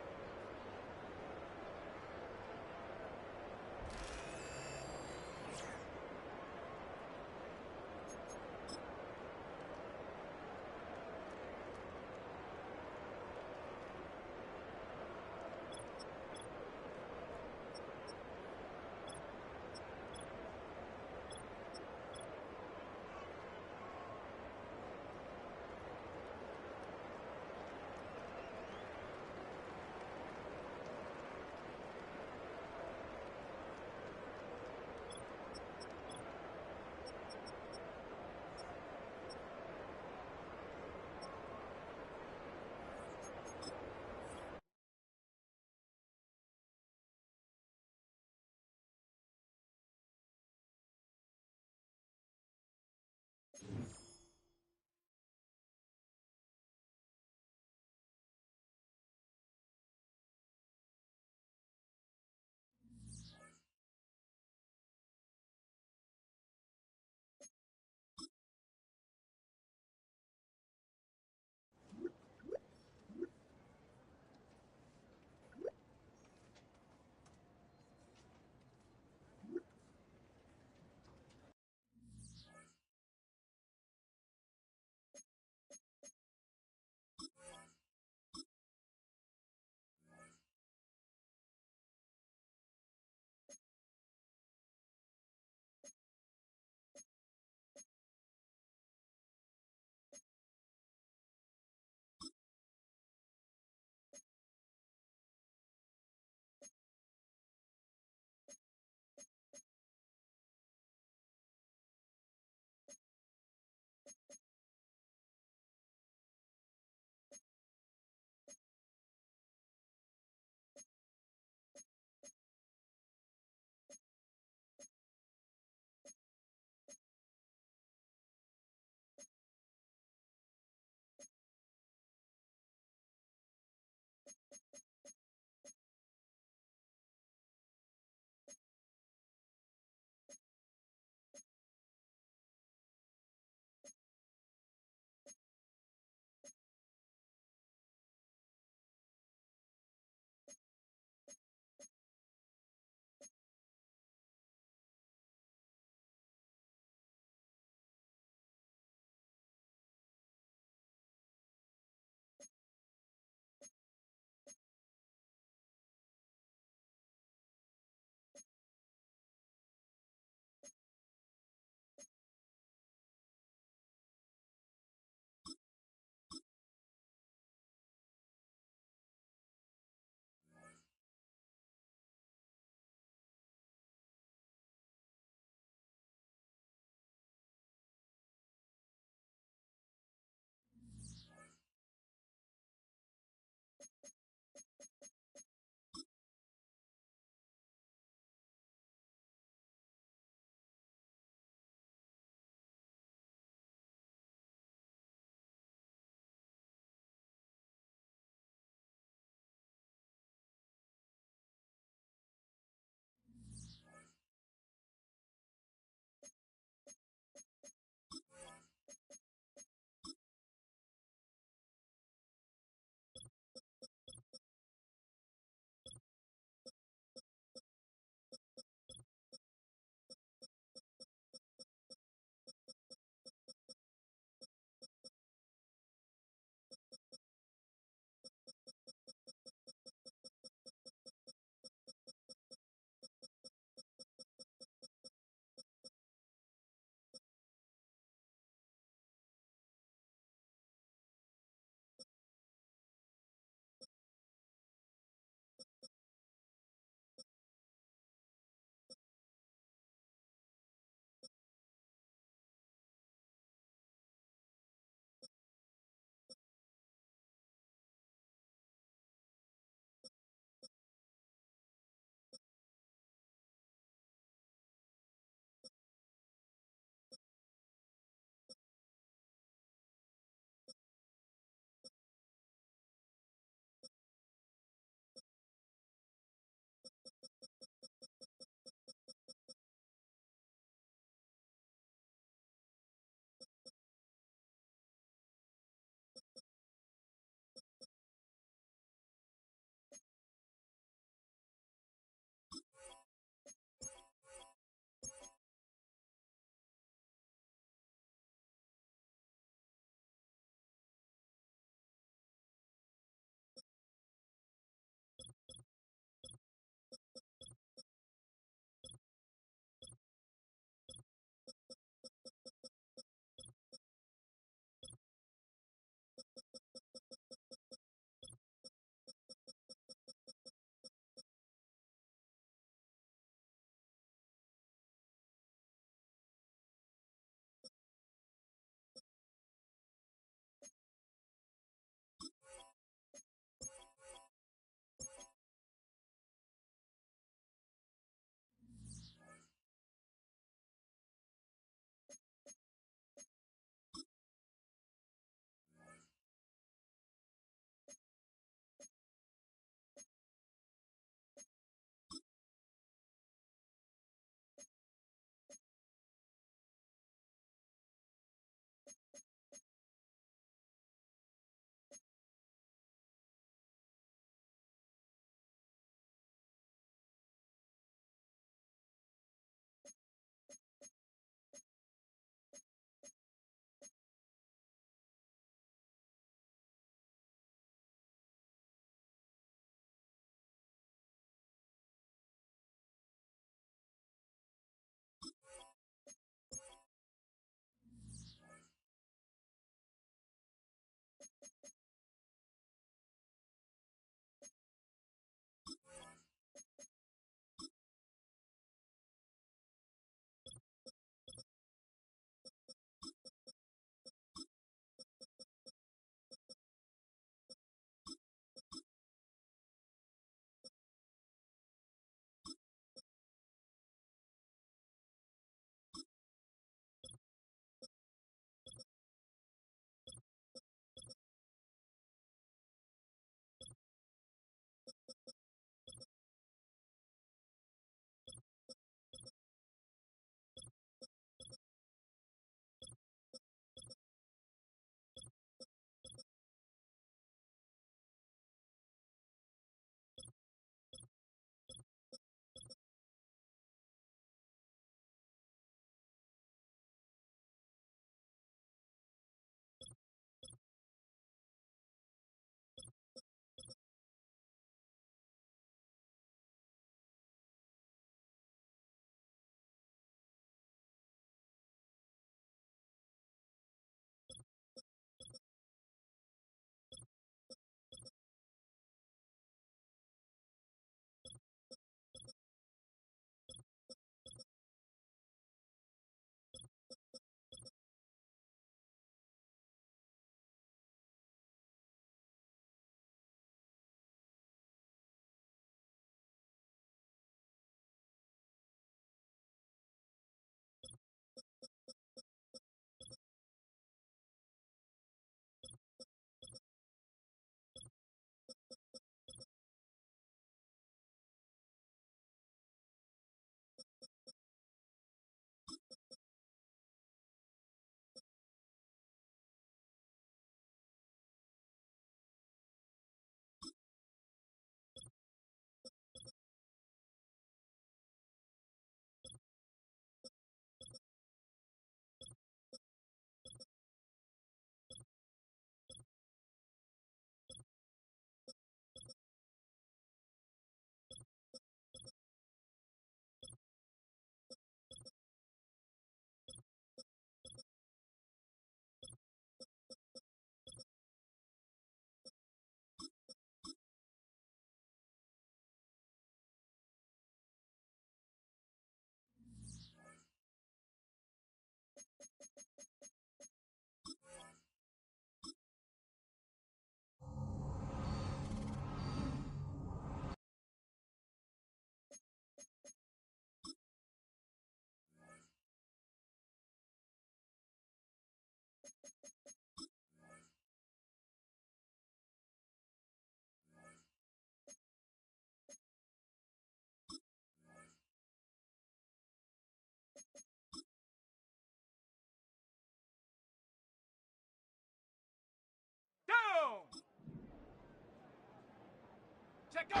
Set, go!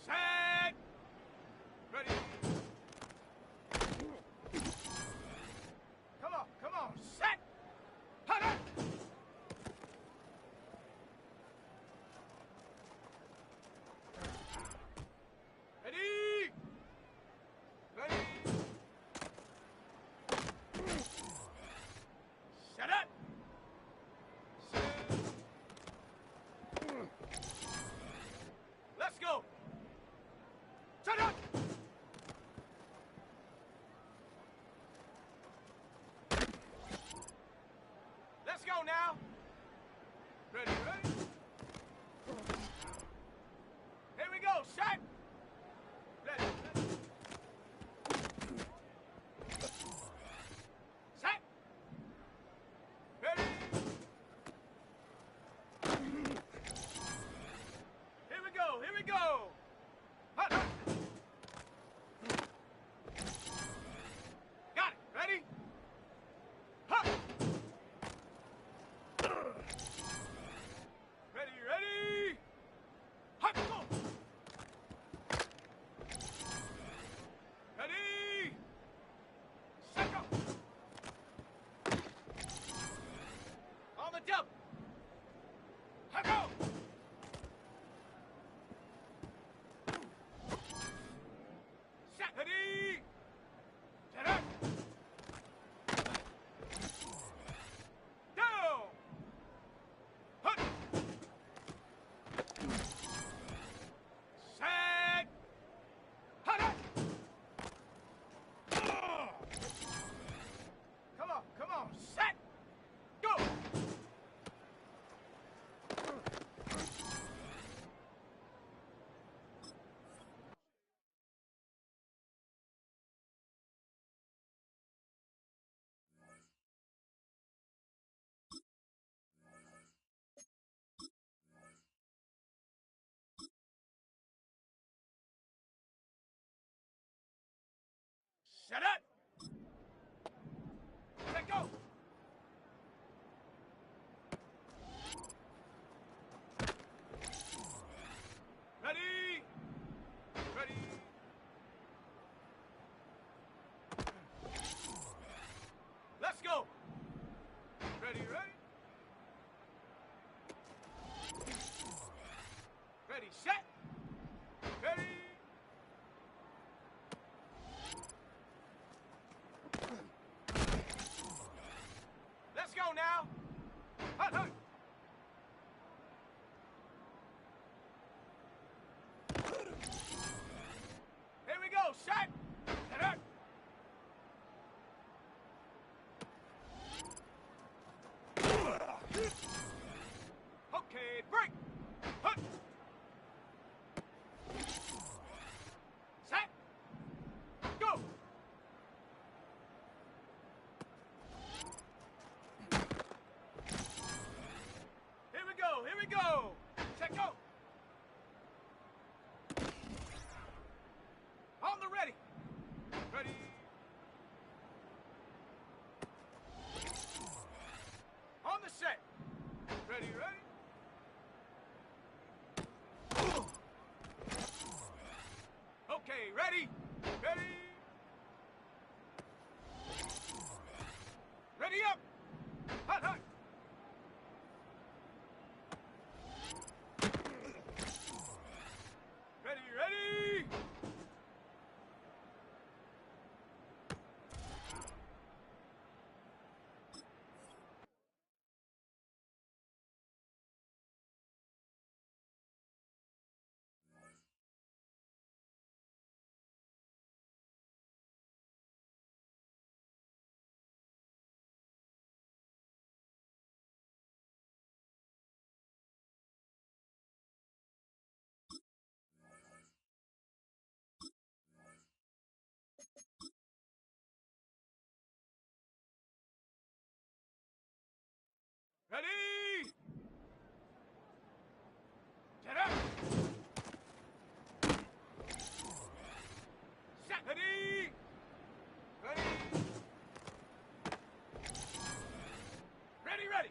Set! Ready? Come on, set! Hut up! Ready? Ready? Set up! Let's go! Set up! Let's go now! Ready, ready? Here we go, shot! Ready, ready. Set! Ready? Here we go, here we go! Hut, hut. Got it, ready? Hut! Ready, ready? Hut, go! Ready? Set, go! On the jump! Hut, go! Set, ready? Set up! Down! Hut! Set! Hut up! Come on, set! Go! Set up! Let go! Ready? Ready? Let's go! Ready, ready? Ready, set! Ready? Let's go now! Hut, hut! Here we go, shot! Hut, hut! Okay, break! Hut! Set! Go! Here we go, here we go! Set, go! On the ready! Ready! On the set! Ready, ready? Okay, ready? Ready? Ready up! Hut, hut! Ready, ready? Ready? Set up! Set! Ready? Ready? Ready, ready!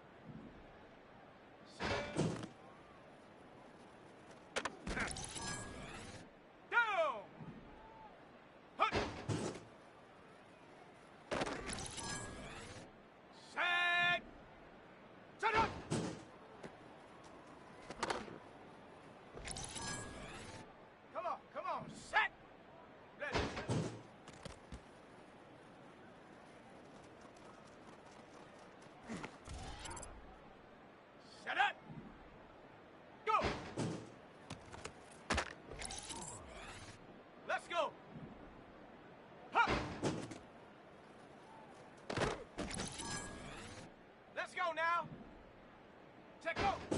Let go.